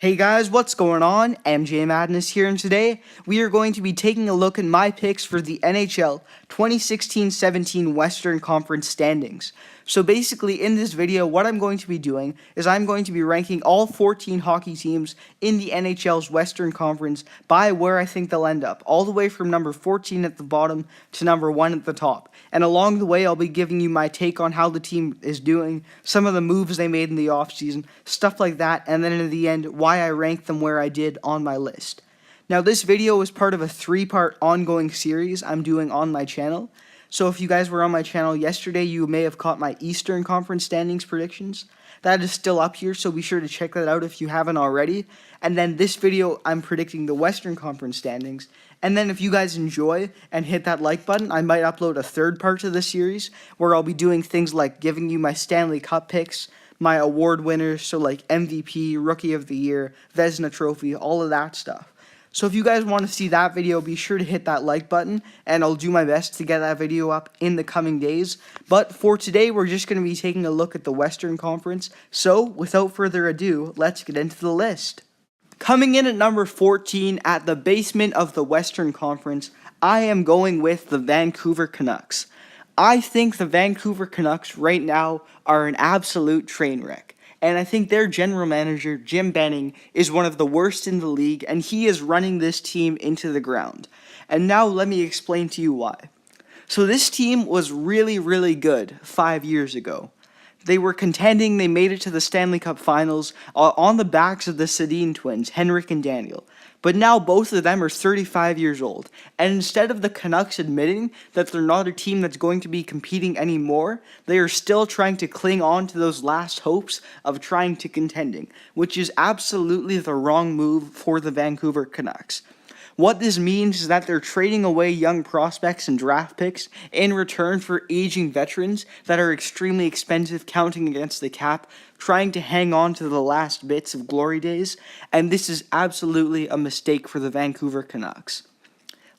Hey guys, what's going on? MJ Madness here, and today we are going to be taking a look at my picks for the NHL 2016-17 Western Conference standings. So basically in this video, what I'm going to be doing is I'm going to be ranking all 14 hockey teams in the NHL's Western Conference by where I think they'll end up, all the way from number 14 at the bottom to number 1 at the top. And along the way, I'll be giving you my take on how the team is doing, some of the moves they made in the offseason, stuff like that, and then in the end, why I ranked them where I did on my list. Now, this video is part of a 3-part ongoing series I'm doing on my channel. So if you guys were on my channel yesterday, you may have caught my Eastern Conference standings predictions. That is still up here, so be sure to check that out if you haven't already. And then this video, I'm predicting the Western Conference standings. And then if you guys enjoy and hit that like button, I might upload a 3rd part to the series where I'll be doing things like giving you my Stanley Cup picks, my award winners, so like MVP, Rookie of the Year, Vezina Trophy, all of that stuff. So if you guys want to see that video, be sure to hit that like button, and I'll do my best to get that video up in the coming days. But for today, we're just going to be taking a look at the Western Conference. So without further ado, let's get into the list. Coming in at number 14 at the basement of the Western Conference, I am going with the Vancouver Canucks. I think the Vancouver Canucks right now are an absolute train wreck. And I think their general manager, Jim Benning, is one of the worst in the league, and he is running this team into the ground. And now let me explain to you why. So this team was really, really good 5 years ago. They were contending, they made it to the Stanley Cup Finals on the backs of the Sedin twins, Henrik and Daniel. But now both of them are 35 years old, and instead of the Canucks admitting that they're not a team that's going to be competing anymore, they are still trying to cling on to those last hopes of trying to contending, which is absolutely the wrong move for the Vancouver Canucks. What this means is that they're trading away young prospects and draft picks in return for aging veterans that are extremely expensive, counting against the cap, trying to hang on to the last bits of glory days, and this is absolutely a mistake for the Vancouver Canucks.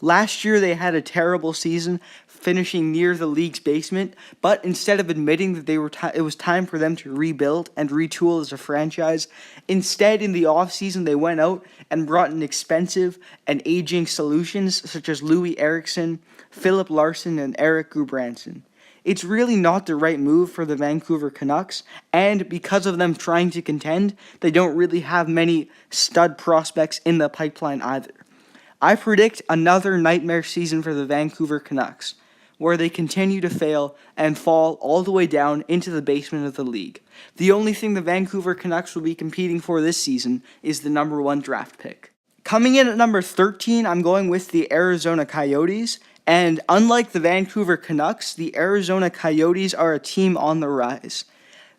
Last year they had a terrible season, finishing near the league's basement, but instead of admitting that it was time for them to rebuild and retool as a franchise, instead in the offseason they went out and brought in expensive and aging solutions such as Louis Eriksson, Philip Larson, and Eric Gudbranson. It's really not the right move for the Vancouver Canucks, and because of them trying to contend, they don't really have many stud prospects in the pipeline either. I predict another nightmare season for the Vancouver Canucks, where they continue to fail and fall all the way down into the basement of the league. The only thing the Vancouver Canucks will be competing for this season is the number 1 draft pick. Coming in at number 13, I'm going with the Arizona Coyotes. And unlike the Vancouver Canucks, the Arizona Coyotes are a team on the rise.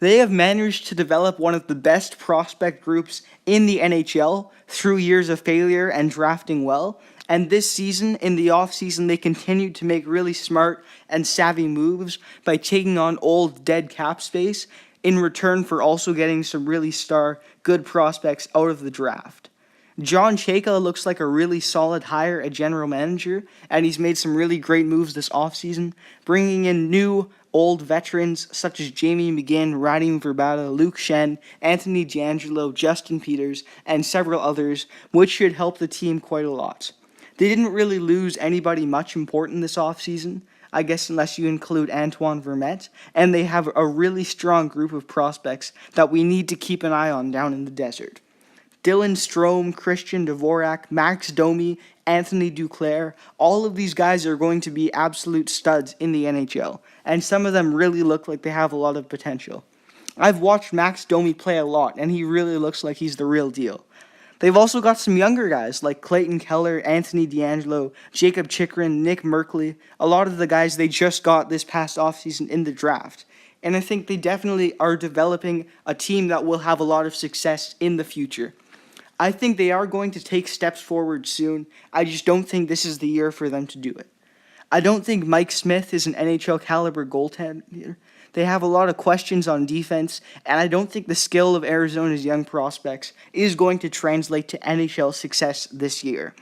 They have managed to develop one of the best prospect groups in the NHL through years of failure and drafting well. And this season, in the offseason, they continued to make really smart and savvy moves by taking on old dead cap space in return for also getting some really good prospects out of the draft. John Chayka looks like a really solid hire at general manager, and he's made some really great moves this offseason, bringing in new old veterans such as Jamie McGinn, Radim Verbata, Luke Shen, Anthony DeAngelo, Justin Peters, and several others, which should help the team quite a lot. They didn't really lose anybody much important this offseason, I guess unless you include Antoine Vermette, and they have a really strong group of prospects that we need to keep an eye on down in the desert. Dylan Strome, Christian Dvorak, Max Domi, Anthony Duclair, all of these guys are going to be absolute studs in the NHL, and some of them really look like they have a lot of potential. I've watched Max Domi play a lot, and he really looks like he's the real deal. They've also got some younger guys like Clayton Keller, Anthony DeAngelo, Jacob Chychrun, Nick Merkley, a lot of the guys they just got this past offseason in the draft. And I think they definitely are developing a team that will have a lot of success in the future. I think they are going to take steps forward soon. I just don't think this is the year for them to do it. I don't think Mike Smith is an NHL caliber goaltender. They have a lot of questions on defense, and I don't think the skill of Arizona's young prospects is going to translate to NHL success this year.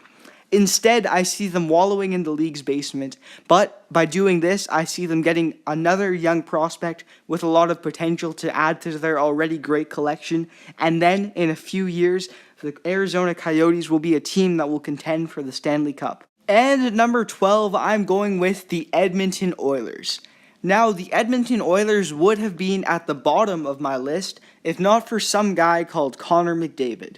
Instead, I see them wallowing in the league's basement, but by doing this, I see them getting another young prospect with a lot of potential to add to their already great collection, and then in a few years, the Arizona Coyotes will be a team that will contend for the Stanley Cup. And at number 12, I'm going with the Edmonton Oilers. Now, the Edmonton Oilers would have been at the bottom of my list if not for some guy called Connor McDavid.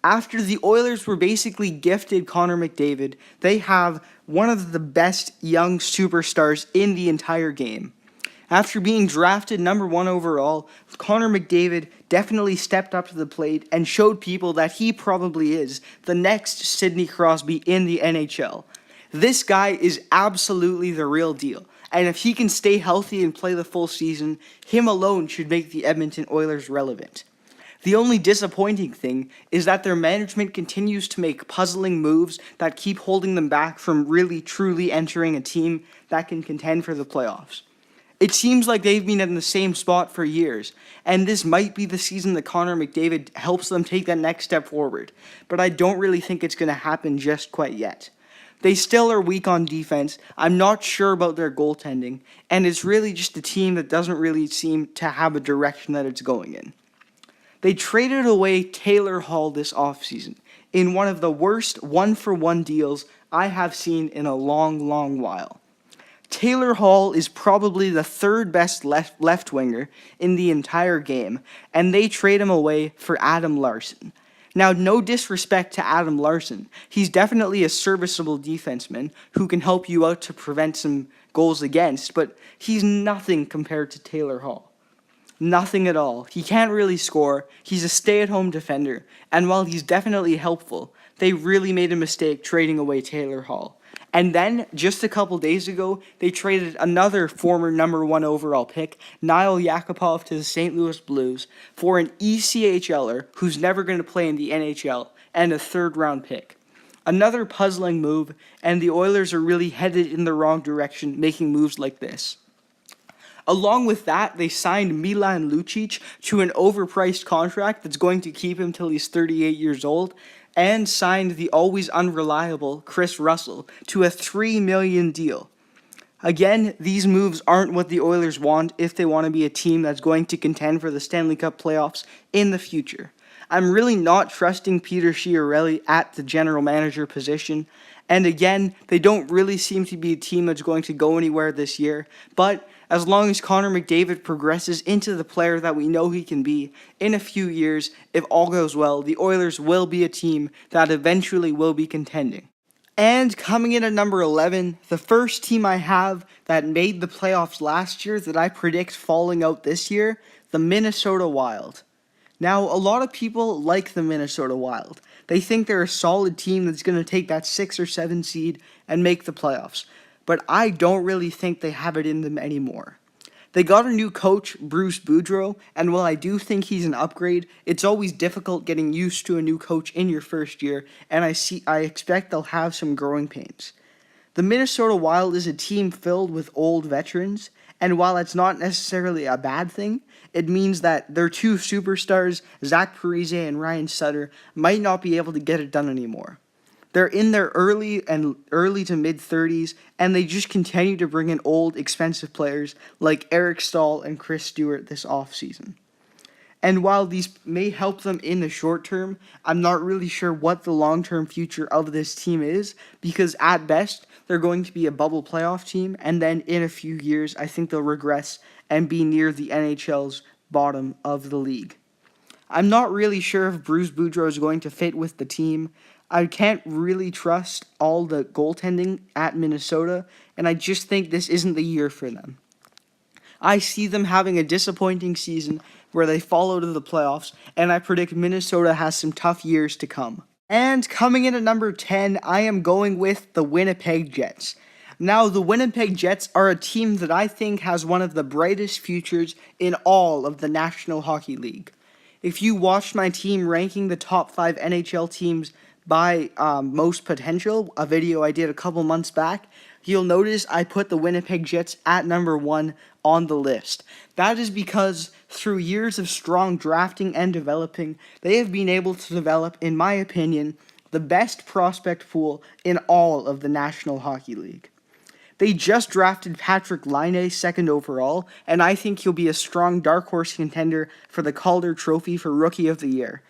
After the Oilers were basically gifted Connor McDavid, they have one of the best young superstars in the entire game. After being drafted number 1 overall, Connor McDavid definitely stepped up to the plate and showed people that he probably is the next Sidney Crosby in the NHL. This guy is absolutely the real deal, and if he can stay healthy and play the full season, him alone should make the Edmonton Oilers relevant. The only disappointing thing is that their management continues to make puzzling moves that keep holding them back from really truly entering a team that can contend for the playoffs. It seems like they've been in the same spot for years, and this might be the season that Connor McDavid helps them take that next step forward, but I don't really think it's going to happen just quite yet. They still are weak on defense, I'm not sure about their goaltending, and it's really just a team that doesn't really seem to have a direction that it's going in. They traded away Taylor Hall this offseason in one of the worst one-for-one deals I have seen in a long, long while. Taylor Hall is probably the third best left winger in the entire game, and they trade him away for Adam Larson. Now, no disrespect to Adam Larson. He's definitely a serviceable defenseman who can help you out to prevent some goals against, but he's nothing compared to Taylor Hall. Nothing at all. He can't really score, he's a stay-at-home defender, and while he's definitely helpful, they really made a mistake trading away Taylor Hall. And then, just a couple days ago, they traded another former number 1 overall pick, Nail Yakupov, to the St. Louis Blues for an ECHLer who's never going to play in the NHL, and a third-round pick. Another puzzling move, and the Oilers are really headed in the wrong direction making moves like this. Along with that, they signed Milan Lucic to an overpriced contract that's going to keep him till he's 38 years old, and signed the always unreliable Chris Russell to a $3 million deal. Again, these moves aren't what the Oilers want if they want to be a team that's going to contend for the Stanley Cup playoffs in the future. I'm really not trusting Peter Chiarelli at the general manager position, and again, they don't really seem to be a team that's going to go anywhere this year, but as long as Connor McDavid progresses into the player that we know he can be, in a few years, if all goes well, the Oilers will be a team that eventually will be contending. And coming in at number 11, the first team I have that made the playoffs last year that I predict falling out this year, the Minnesota Wild. Now, a lot of people like the Minnesota Wild. They think they're a solid team that's going to take that 6 or 7 seed and make the playoffs. But I don't really think they have it in them anymore. They got a new coach, Bruce Boudreau, and while I do think he's an upgrade, it's always difficult getting used to a new coach in your first year, and I expect they'll have some growing pains. The Minnesota Wild is a team filled with old veterans, and while it's not necessarily a bad thing, it means that their 2 superstars, Zach Parise and Ryan Sutter, might not be able to get it done anymore. They're in their early to mid-30s, and they just continue to bring in old, expensive players like Eric Stahl and Chris Stewart this offseason. And while these may help them in the short term, I'm not really sure what the long-term future of this team is, because at best, they're going to be a bubble playoff team, and then in a few years, I think they'll regress and be near the NHL's bottom of the league. I'm not really sure if Bruce Boudreau is going to fit with the team. I can't really trust all the goaltending at Minnesota, and I just think this isn't the year for them. I see them having a disappointing season where they fall out of the playoffs, and I predict Minnesota has some tough years to come. And coming in at number 10, I am going with the Winnipeg Jets. Now, the Winnipeg Jets are a team that I think has one of the brightest futures in all of the National Hockey League. If you watched my team ranking the top 5 NHL teams by most potential, a video I did a couple months back, you'll notice I put the Winnipeg Jets at number 1 on the list. That is because through years of strong drafting and developing, they have been able to develop, in my opinion, the best prospect pool in all of the National Hockey League. They just drafted Patrick Laine second overall, and I think he'll be a strong dark horse contender for the Calder Trophy for Rookie of the Year.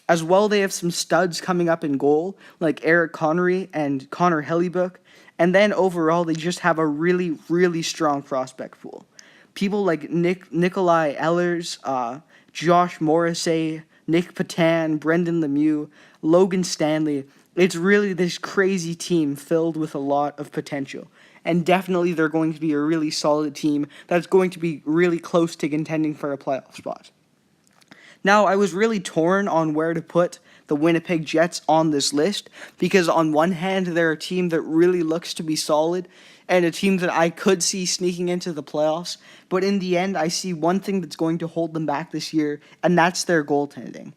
As well, they have some studs coming up in goal, like Eric Connery and Connor Hellebuyck, and then overall, they just have a really, really strong prospect pool. People like Nikolai Ehlers, Josh Morrissey, Nick Patan, Brendan Lemieux, Logan Stanley. It's really this crazy team filled with a lot of potential. And definitely they're going to be a really solid team that's going to be really close to contending for a playoff spot. Now, I was really torn on where to put the Winnipeg Jets on this list because on one hand, they're a team that really looks to be solid and a team that I could see sneaking into the playoffs. But in the end, I see one thing that's going to hold them back this year, and that's their goaltending.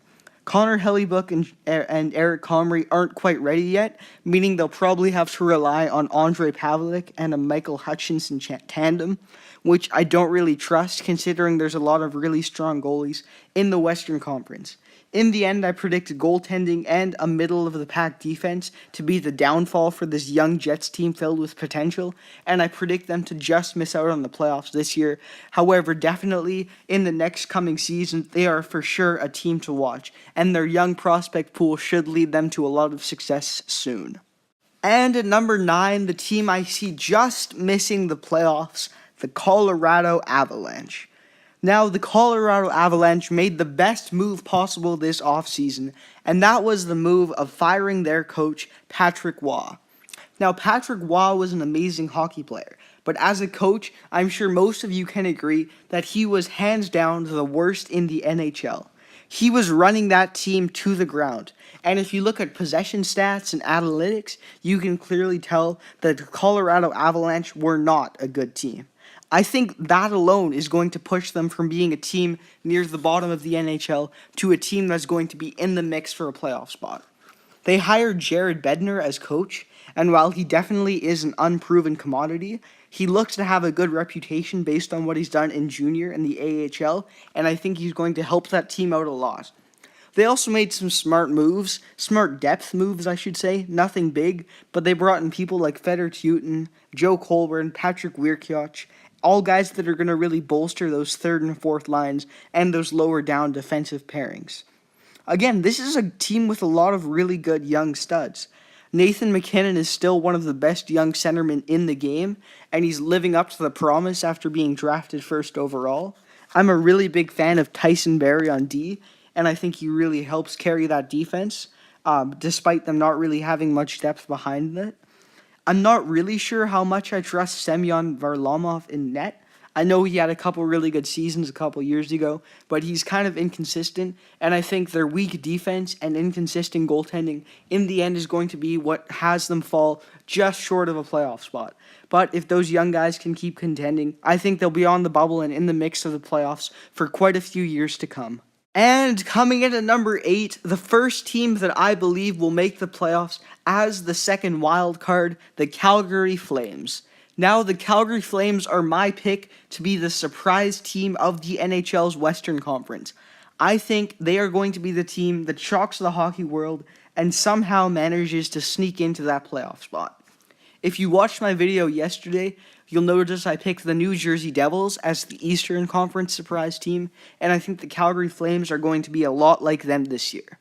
Connor Hellebuyck and Eric Comrie aren't quite ready yet, meaning they'll probably have to rely on Andre Pavlik and a Michael Hutchinson tandem, which I don't really trust considering there's a lot of really strong goalies in the Western Conference. In the end, I predicted goaltending and a middle-of-the-pack defense to be the downfall for this young Jets team filled with potential, and I predict them to just miss out on the playoffs this year. However, definitely in the next coming season, they are for sure a team to watch, and their young prospect pool should lead them to a lot of success soon. And at number 9, the team I see just missing the playoffs, the Colorado Avalanche. Now, the Colorado Avalanche made the best move possible this offseason, and that was the move of firing their coach, Patrick Waugh. Now, Patrick Waugh was an amazing hockey player, but as a coach, I'm sure most of you can agree that he was hands down the worst in the NHL. He was running that team to the ground, and if you look at possession stats and analytics, you can clearly tell that the Colorado Avalanche were not a good team. I think that alone is going to push them from being a team near the bottom of the NHL to a team that's going to be in the mix for a playoff spot. They hired Jared Bednar as coach, and while he definitely is an unproven commodity, he looks to have a good reputation based on what he's done in junior and the AHL, and I think he's going to help that team out a lot. They also made some smart depth moves, I should say. Nothing big, but they brought in people like Fedor Tyutin, Joe Colburn, Patrick Wierkiewicz, all guys that are going to really bolster those third and fourth lines and those lower down defensive pairings. Again, this is a team with a lot of really good young studs. Nathan MacKinnon is still one of the best young centermen in the game, and he's living up to the promise after being drafted first overall. I'm a really big fan of Tyson Barrie on D, and I think he really helps carry that defense, despite them not really having much depth behind it. I'm not really sure how much I trust Semyon Varlamov in net. I know he had a couple really good seasons a couple years ago, but he's kind of inconsistent, and I think their weak defense and inconsistent goaltending in the end is going to be what has them fall just short of a playoff spot. But if those young guys can keep contending, I think they'll be on the bubble and in the mix of the playoffs for quite a few years to come. And coming in at number 8, the first team that I believe will make the playoffs as the second wild card, the Calgary Flames. Now, the Calgary Flames are my pick to be the surprise team of the NHL's Western Conference. I think they are going to be the team that shocks the hockey world and somehow manages to sneak into that playoff spot. If you watched my video yesterday, you'll notice I picked the New Jersey Devils as the Eastern Conference surprise team, and I think the Calgary Flames are going to be a lot like them this year.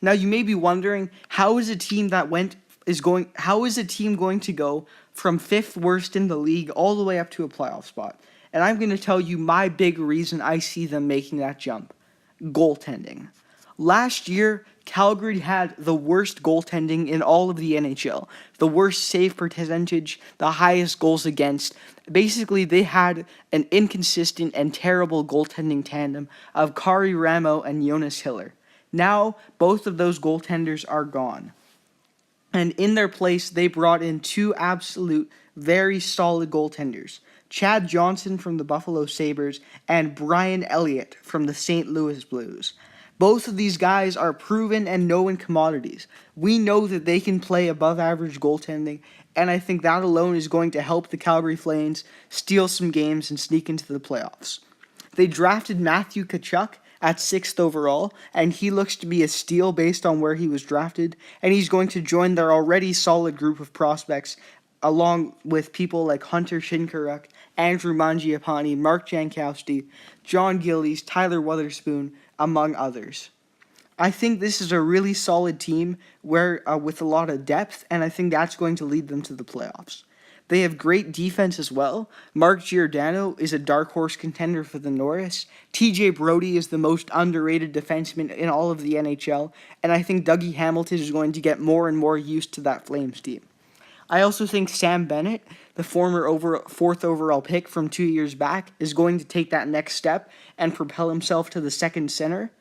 Now, you may be wondering, how is a team going to go from 5th worst in the league all the way up to a playoff spot? And I'm going to tell you my big reason I see them making that jump. Goaltending. Last year, Calgary had the worst goaltending in all of the NHL, the worst save percentage, the highest goals against. Basically, they had an inconsistent and terrible goaltending tandem of Kari Ramo and Jonas Hiller. Now, both of those goaltenders are gone. And in their place, they brought in 2 absolute, very solid goaltenders. Chad Johnson from the Buffalo Sabres and Brian Elliott from the St. Louis Blues. Both of these guys are proven and known commodities. We know that they can play above average goaltending, and I think that alone is going to help the Calgary Flames steal some games and sneak into the playoffs. They drafted Matthew Tkachuk at 6th overall, and he looks to be a steal based on where he was drafted, and he's going to join their already solid group of prospects, along with people like Hunter Shinkaruk, Andrew Mangiapane, Mark Jankowski, John Gillies, Tyler Wotherspoon, among others. I think this is a really solid team with a lot of depth, and I think that's going to lead them to the playoffs. They have great defense as well. Mark Giordano is a dark horse contender for the Norris. TJ Brody is the most underrated defenseman in all of the NHL, and I think Dougie Hamilton is going to get more and more used to that Flames team. I also think Sam Bennett, the former 4th overall pick from 2 years back, is going to take that next step and propel himself to the second center,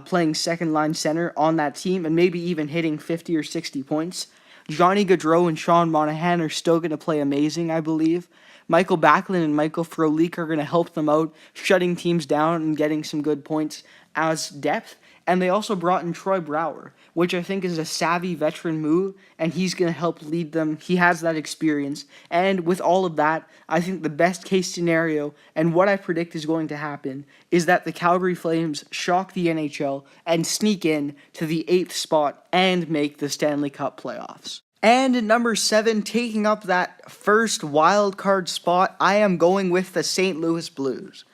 playing second-line center on that team, and maybe even hitting 50 or 60 points. Johnny Gaudreau and Sean Monahan are still going to play amazing, I believe. Michael Backlund and Michael Frolik are going to help them out, shutting teams down and getting some good points as depth. And they also brought in Troy Brouwer, which I think is a savvy veteran move, and he's going to help lead them. He has that experience. And with all of that, I think the best case scenario, and what I predict is going to happen, is that the Calgary Flames shock the NHL and sneak in to the 8th spot and make the Stanley Cup playoffs. And at number 7, taking up that first wild card spot, I am going with the St. Louis Blues.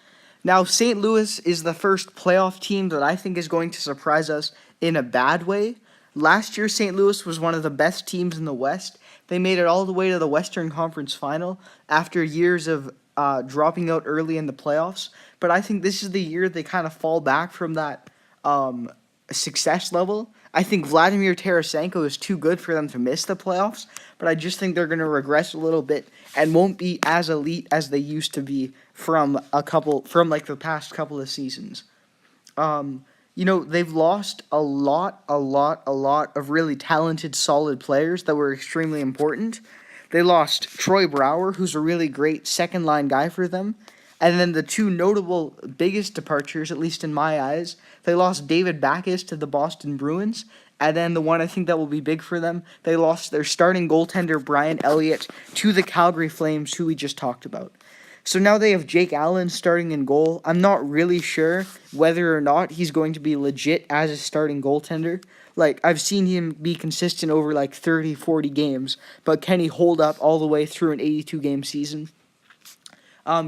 Now, St. Louis is the first playoff team that I think is going to surprise us in a bad way. Last year, St. Louis was one of the best teams in the West. They made it all the way to the Western Conference Final after years of dropping out early in the playoffs. But I think this is the year they kind of fall back from that success level. I think Vladimir Tarasenko is too good for them to miss the playoffs, but I just think they're going to regress a little bit and won't be as elite as they used to be from the past couple of seasons. They've lost a lot of really talented, solid players that were extremely important. They lost Troy Brouwer, who's a really great second-line guy for them. And then the two notable biggest departures, at least in my eyes, they lost David Backes to the Boston Bruins. And then the one I think that will be big for them, they lost their starting goaltender, Brian Elliott, to the Calgary Flames, who we just talked about. So now they have Jake Allen starting in goal. I'm not really sure whether or not he's going to be legit as a starting goaltender. I've seen him be consistent over 30, 40 games, but can he hold up all the way through an 82-game season?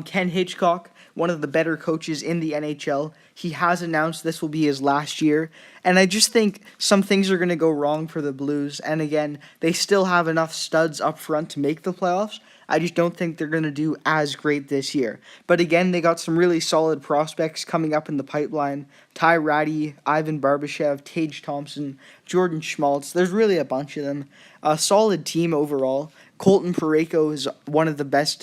Ken Hitchcock, one of the better coaches in the NHL, he has announced this will be his last year, and I just think some things are going to go wrong for the Blues, and again, they still have enough studs up front to make the playoffs. I just don't think they're going to do as great this year. But again, they got some really solid prospects coming up in the pipeline. Ty Ratty, Ivan Barbashev, Tage Thompson, Jordan Schmaltz. There's really a bunch of them. A solid team overall. Colton Parayko is one of the best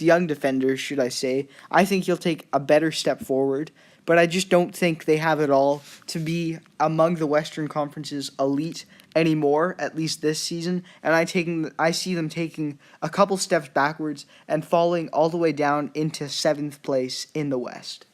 young defenders, should I say. I think he'll take a better step forward, but I just don't think they have it all to be among the Western Conference's elite anymore, at least this season, and I see them taking a couple steps backwards and falling all the way down into 7th place in the West.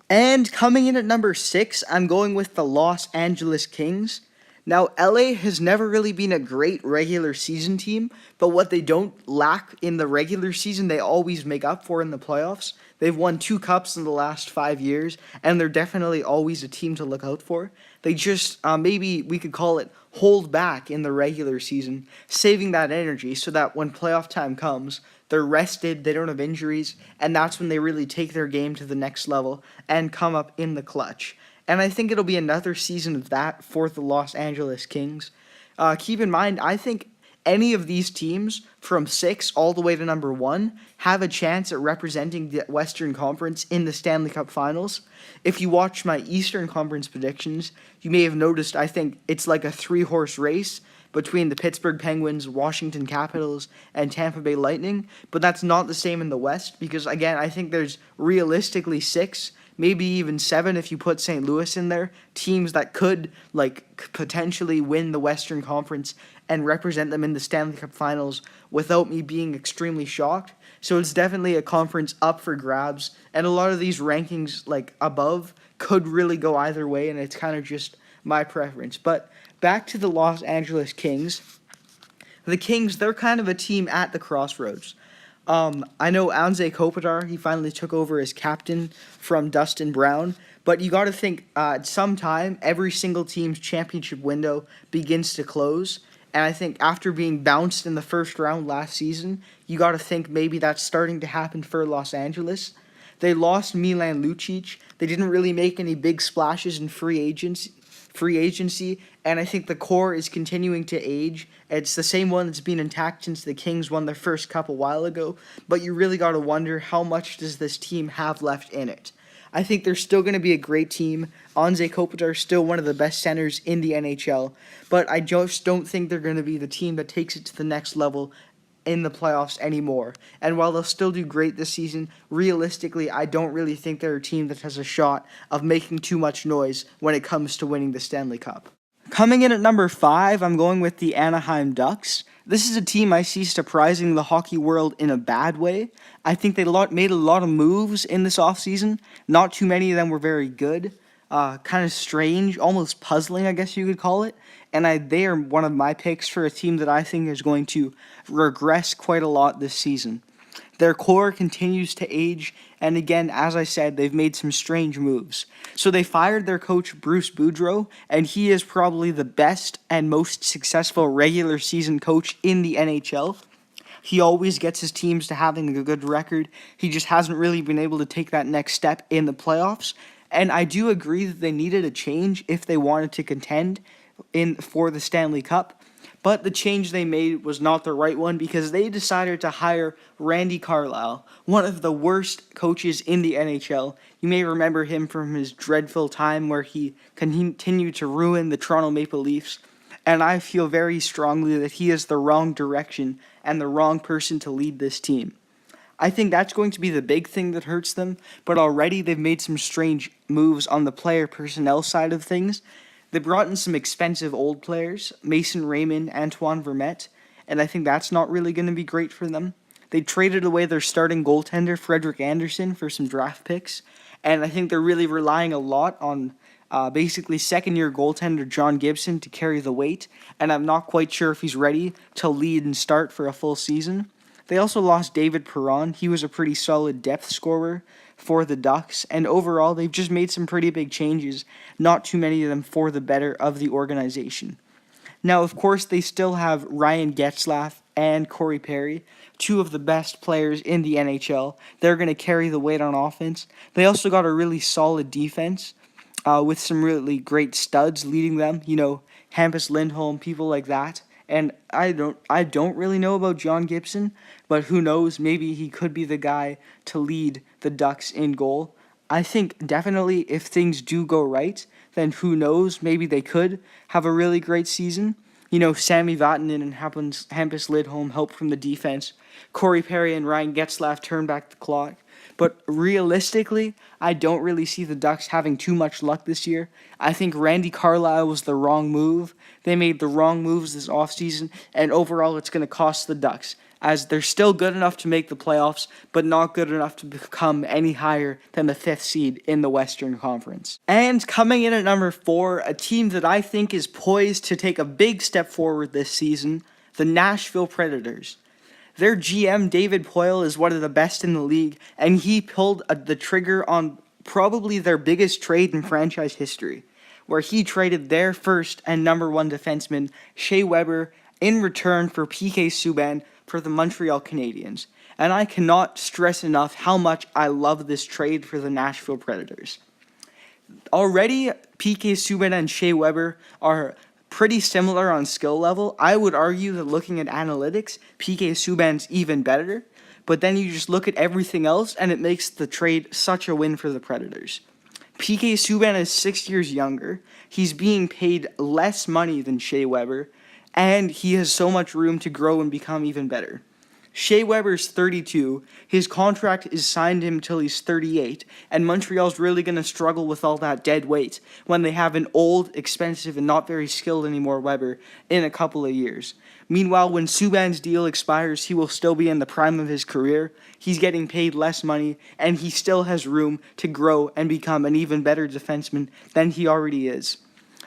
And coming in at number 6, I'm going with the Los Angeles Kings. Now, LA has never really been a great regular season team, but what they don't lack in the regular season, they always make up for in the playoffs. They've won 2 cups in the last 5 years, and they're definitely always a team to look out for. They just, maybe we could call it, hold back in the regular season, saving that energy so that when playoff time comes, they're rested, they don't have injuries, and that's when they really take their game to the next level and come up in the clutch. And I think it'll be another season of that for the Los Angeles Kings. Keep in mind, I think any of these teams from 6 all the way to number 1 have a chance at representing the Western Conference in the Stanley Cup Finals. If you watch my Eastern Conference predictions, you may have noticed I think it's like a 3-horse race between the Pittsburgh Penguins, Washington Capitals, and Tampa Bay Lightning, but that's not the same in the West because, again, I think there's realistically 6, maybe even 7 if you put St. Louis in there, teams that could potentially win the Western Conference and represent them in the Stanley Cup Finals without me being extremely shocked. So it's definitely a conference up for grabs, and a lot of these rankings above could really go either way, and it's kind of just my preference. But back to the Los Angeles Kings. The Kings, they're kind of a team at the crossroads. I know Anze Kopitar, he finally took over as captain from Dustin Brown, But you got to think at some time, every single team's championship window begins to close. And I think after being bounced in the first round last season, you got to think maybe that's starting to happen for Los Angeles. They lost Milan Lucic. They didn't really make any big splashes in free agency, and I think the core is continuing to age. It's the same one that's been intact since the Kings won their first cup a while ago, but you really got to wonder how much does this team have left in it. I think they're still going to be a great team. Anze Kopitar is still one of the best centers in the NHL, but I just don't think they're going to be the team that takes it to the next level in the playoffs anymore. And while they'll still do great this season, realistically, I don't really think they're a team that has a shot of making too much noise when it comes to winning the Stanley Cup. Coming in at number 5, I'm going with the Anaheim Ducks. This is a team I see surprising the hockey world in a bad way. I think they made a lot of moves in this offseason. Not too many of them were very good. Kind of strange, almost puzzling, I guess you could call it. And they are one of my picks for a team that I think is going to regress quite a lot this season. Their core continues to age, and again, as I said, they've made some strange moves. So they fired their coach, Bruce Boudreau, and he is probably the best and most successful regular season coach in the NHL. He always gets his teams to having a good record. He just hasn't really been able to take that next step in the playoffs. And I do agree that they needed a change if they wanted to contend for the Stanley Cup. But the change they made was not the right one because they decided to hire Randy Carlyle, one of the worst coaches in the NHL. You may remember him from his dreadful time where he continued to ruin the Toronto Maple Leafs. And I feel very strongly that he is the wrong direction and the wrong person to lead this team. I think that's going to be the big thing that hurts them, but already they've made some strange moves on the player personnel side of things. They brought in some expensive old players, Mason Raymond, Antoine Vermette, and I think that's not really going to be great for them. They traded away their starting goaltender, Frederik Andersen, for some draft picks, and I think they're really relying a lot on basically second-year goaltender John Gibson to carry the weight, and I'm not quite sure if he's ready to lead and start for a full season. They also lost David Perron. He was a pretty solid depth scorer for the Ducks, and overall, they've just made some pretty big changes, not too many of them for the better of the organization. Now, of course, they still have Ryan Getzlaf and Corey Perry, two of the best players in the NHL. They're going to carry the weight on offense. They also got a really solid defense with some really great studs leading them, Hampus Lindholm, people like that. And I don't really know about John Gibson, but who knows, maybe he could be the guy to lead the Ducks in goal. I think definitely if things do go right, then who knows, maybe they could have a really great season. Sami Vatanen and Hampus Lindholm help from the defense. Corey Perry and Ryan Getzlaf turn back the clock. But realistically, I don't really see the Ducks having too much luck this year. I think Randy Carlyle was the wrong move. They made the wrong moves this offseason, and overall it's going to cost the Ducks, as they're still good enough to make the playoffs, but not good enough to become any higher than the 5th seed in the Western Conference. And coming in at number 4, a team that I think is poised to take a big step forward this season, the Nashville Predators. Their GM, David Poile, is one of the best in the league, and he pulled the trigger on probably their biggest trade in franchise history, where he traded their first and number 1 defenseman, Shea Weber, in return for PK Subban for the Montreal Canadiens. And I cannot stress enough how much I love this trade for the Nashville Predators. Already, PK Subban and Shea Weber are pretty similar on skill level. I would argue that looking at analytics, PK Subban's even better, but then you just look at everything else and it makes the trade such a win for the Predators. PK Subban is 6 years younger, he's being paid less money than Shea Weber, and he has so much room to grow and become even better. Shea Weber's 32, his contract is signed him till he's 38, and Montreal's really going to struggle with all that dead weight when they have an old, expensive, and not very skilled anymore Weber in a couple of years. Meanwhile, when Subban's deal expires, he will still be in the prime of his career, he's getting paid less money, and he still has room to grow and become an even better defenseman than he already is.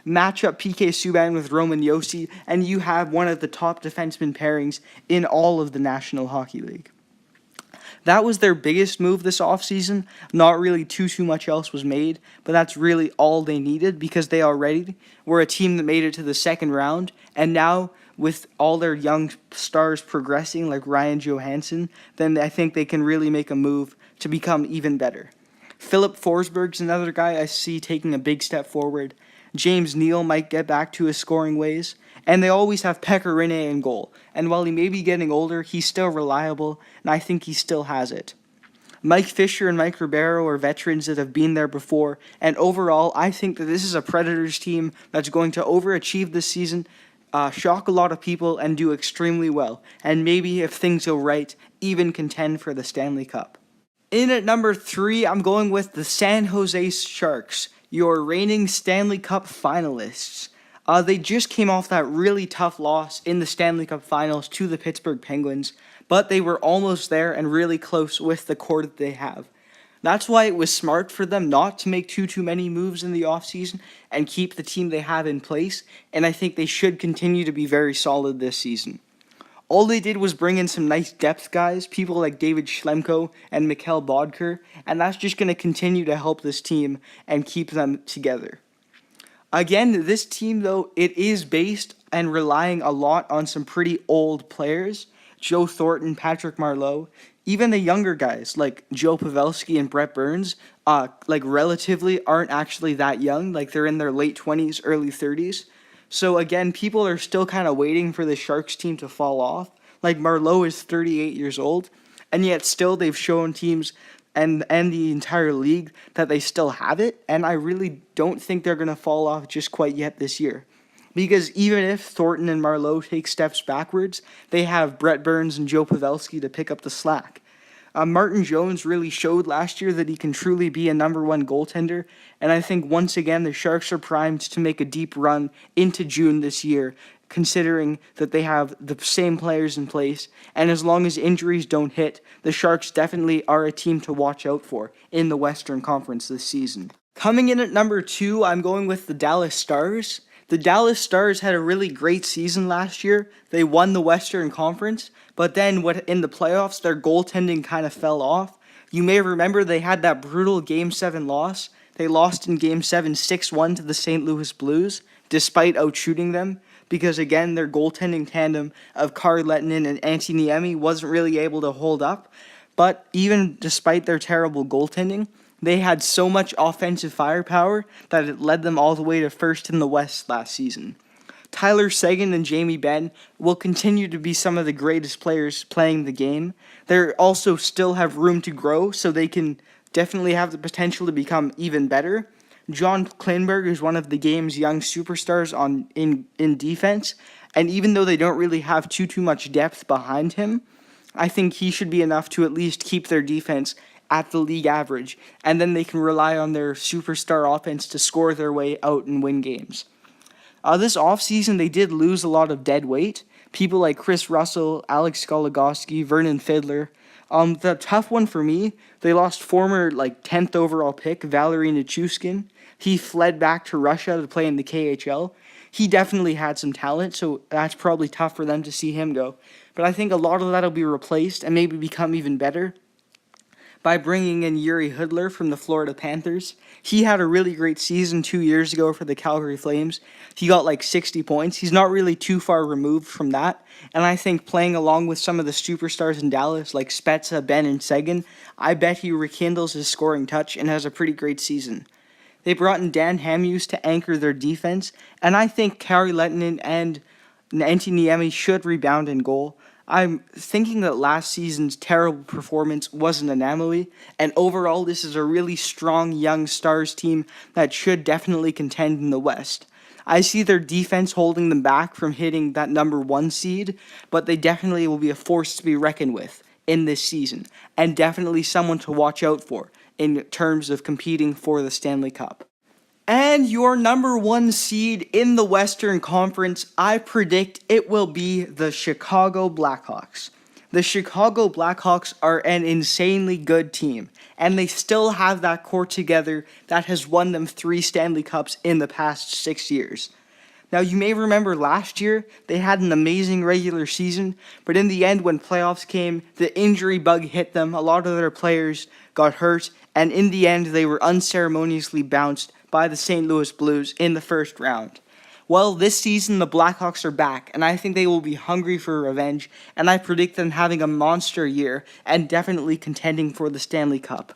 Match up PK Subban with Roman Josi, and you have one of the top defenseman pairings in all of the National Hockey League. That was their biggest move this offseason. Not really too much else was made, but that's really all they needed because they already were a team that made it to the second round. And now, with all their young stars progressing like Ryan Johansson, then I think they can really make a move to become even better. Philip Forsberg's another guy I see taking a big step forward. James Neal might get back to his scoring ways. And they always have Pekka Rinne in goal. And while he may be getting older, he's still reliable, and I think he still has it. Mike Fisher and Mike Ribeiro are veterans that have been there before, and overall, I think that this is a Predators team that's going to overachieve this season, shock a lot of people, and do extremely well. And maybe, if things go right, even contend for the Stanley Cup. In at number 3, I'm going with the San Jose Sharks, your reigning Stanley Cup finalists. They just came off that really tough loss in the Stanley Cup Finals to the Pittsburgh Penguins, but they were almost there and really close with the core that they have. That's why it was smart for them not to make too many moves in the offseason and keep the team they have in place, and I think they should continue to be very solid this season. All they did was bring in some nice depth guys, people like David Schlemko and Mikhail Bodker, and that's just going to continue to help this team and keep them together. Again, this team, though, it is based and relying a lot on some pretty old players. Joe Thornton, Patrick Marleau, even the younger guys like Joe Pavelski and Brett Burns, relatively aren't actually that young. Like, they're in their late 20s, early 30s. So, again, people are still kind of waiting for the Sharks team to fall off. Like, Marleau is 38 years old, and yet still they've shown teams and the entire league that they still have it, and I really don't think they're going to fall off just quite yet this year. Because even if Thornton and Marleau take steps backwards, they have Brett Burns and Joe Pavelski to pick up the slack. Martin Jones really showed last year that he can truly be a number 1 goaltender, and I think once again the Sharks are primed to make a deep run into June this year, considering that they have the same players in place, and as long as injuries don't hit, the Sharks definitely are a team to watch out for in the Western Conference this season. Coming in at number 2, I'm going with the Dallas Stars. The Dallas Stars had a really great season last year. They won the Western Conference, but then in the playoffs, their goaltending kind of fell off. You may remember they had that brutal Game 7 loss. They lost in Game 7 6-1 to the St. Louis Blues, despite outshooting them, because again, their goaltending tandem of Kari Lehtinen and Antti Niemi wasn't really able to hold up. But even despite their terrible goaltending, they had so much offensive firepower that it led them all the way to first in the West last season. Tyler Seguin and Jamie Benn will continue to be some of the greatest players playing the game. They also still have room to grow, so they can definitely have the potential to become even better. John Klingberg is one of the game's young superstars in defense, and even though they don't really have too much depth behind him, I think he should be enough to at least keep their defense at the league average, and then they can rely on their superstar offense to score their way out and win games. This offseason, they did lose a lot of dead weight. People like Chris Russell, Alex Goligoski, Vernon Fiddler. The tough one for me, they lost former 10th overall pick Valery Nichushkin. He fled back to Russia to play in the KHL. He definitely had some talent, so that's probably tough for them to see him go. But I think a lot of that will be replaced and maybe become even better by bringing in Yuri Hudler from the Florida Panthers. He had a really great season 2 years ago for the Calgary Flames. He got 60 points. He's not really too far removed from that. And I think playing along with some of the superstars in Dallas like Spezza, Benn, and Seguin, I bet he rekindles his scoring touch and has a pretty great season. They brought in Dan Hamhuis to anchor their defense, and I think Kari Lehtinen and Antti Niemi should rebound in goal. I'm thinking that last season's terrible performance was an anomaly, and overall this is a really strong young Stars team that should definitely contend in the West. I see their defense holding them back from hitting that number 1 seed, but they definitely will be a force to be reckoned with in this season, and definitely someone to watch out for in terms of competing for the Stanley Cup. And your number 1 seed in the Western Conference, I predict it will be the Chicago Blackhawks. The Chicago Blackhawks are an insanely good team, and they still have that core together that has won them 3 Stanley Cups in the past 6 years. Now, you may remember last year, they had an amazing regular season, but in the end, when playoffs came, the injury bug hit them. A lot of their players got hurt, and in the end, they were unceremoniously bounced by the St. Louis Blues in the first round. Well, this season, the Blackhawks are back, and I think they will be hungry for revenge, and I predict them having a monster year and definitely contending for the Stanley Cup.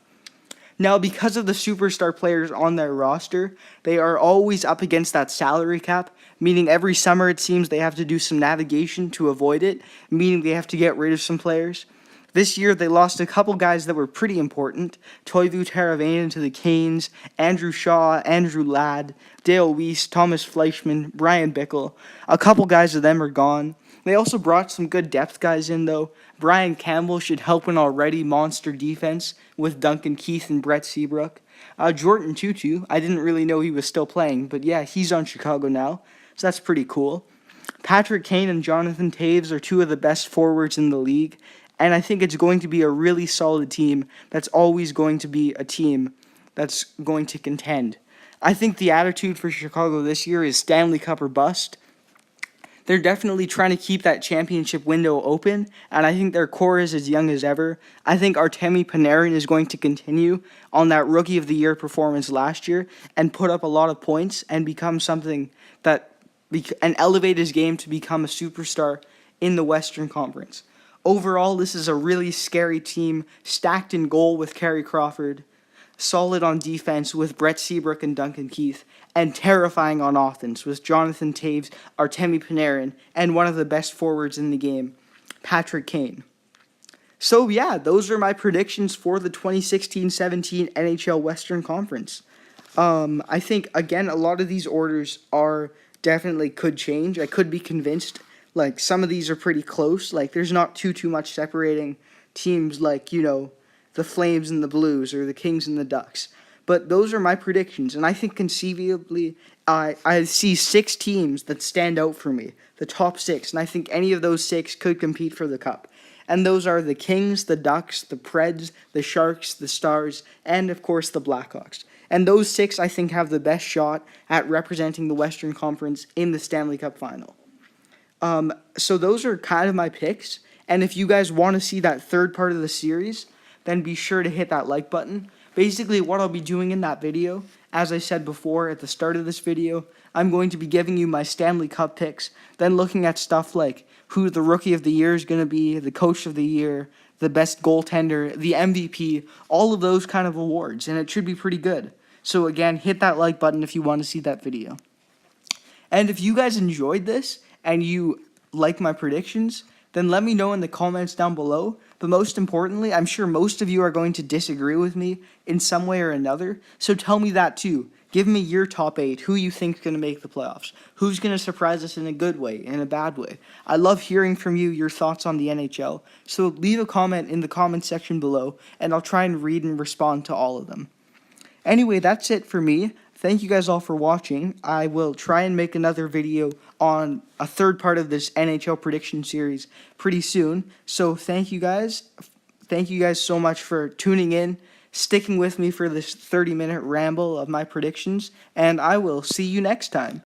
Now, because of the superstar players on their roster, they are always up against that salary cap, meaning every summer it seems they have to do some navigation to avoid it, meaning they have to get rid of some players. This year, they lost a couple guys that were pretty important. Toivu Teravainen to the Canes, Andrew Shaw, Andrew Ladd, Dale Weiss, Thomas Fleischmann, Brian Bickle. A couple guys of them are gone. They also brought some good depth guys in, though. Brian Campbell should help an already monster defense with Duncan Keith and Brett Seabrook. Jordan Tutu, I didn't really know he was still playing, but yeah, he's on Chicago now, so that's pretty cool. Patrick Kane and Jonathan Toews are two of the best forwards in the league, and I think it's going to be a really solid team that's always going to be a team that's going to contend. I think the attitude for Chicago this year is Stanley Cup or bust. They're definitely trying to keep that championship window open, and I think their core is as young as ever. I think Artemi Panarin is going to continue on that Rookie of the Year performance last year and put up a lot of points and become something and elevate his game to become a superstar in the Western Conference. Overall, this is a really scary team, stacked in goal with Carey Crawford, solid on defense with Brett Seabrook and Duncan Keith, and terrifying on offense with Jonathan Toews, Artemi Panarin, and one of the best forwards in the game, Patrick Kane. So yeah, those are my predictions for the 2016-17 NHL Western Conference. I think, again, a lot of these orders are definitely could change. I could be convinced, like, some of these are pretty close. Like, there's not too much separating teams like, the Flames and the Blues or the Kings and the Ducks. But those are my predictions, and I think conceivably I see 6 teams that stand out for me, the top 6, and I think any of those 6 could compete for the Cup. And those are the Kings, the Ducks, the Preds, the Sharks, the Stars, and, of course, the Blackhawks. And those 6, I think, have the best shot at representing the Western Conference in the Stanley Cup Final. So those are kind of my picks, and if you guys want to see that third part of the series, then be sure to hit that like button. Basically, what I'll be doing in that video, as I said before at the start of this video, I'm going to be giving you my Stanley Cup picks, then looking at stuff like who the Rookie of the Year is going to be, the Coach of the Year, the Best Goaltender, the MVP, all of those kind of awards, and it should be pretty good. So again, hit that like button if you want to see that video. And if you guys enjoyed this and you like my predictions, then let me know in the comments down below. But most importantly, I'm sure most of you are going to disagree with me in some way or another, so tell me that too. Give me your top 8, who you think is going to make the playoffs, who's going to surprise us in a good way, in a bad way. I love hearing from you, your thoughts on the NHL, so leave a comment in the comment section below, and I'll try and read and respond to all of them. Anyway, that's it for me. Thank you guys all for watching. I will try and make another video on a third part of this NHL prediction series pretty soon. So thank you guys. Thank you guys so much for tuning in, sticking with me for this 30-minute ramble of my predictions, and I will see you next time.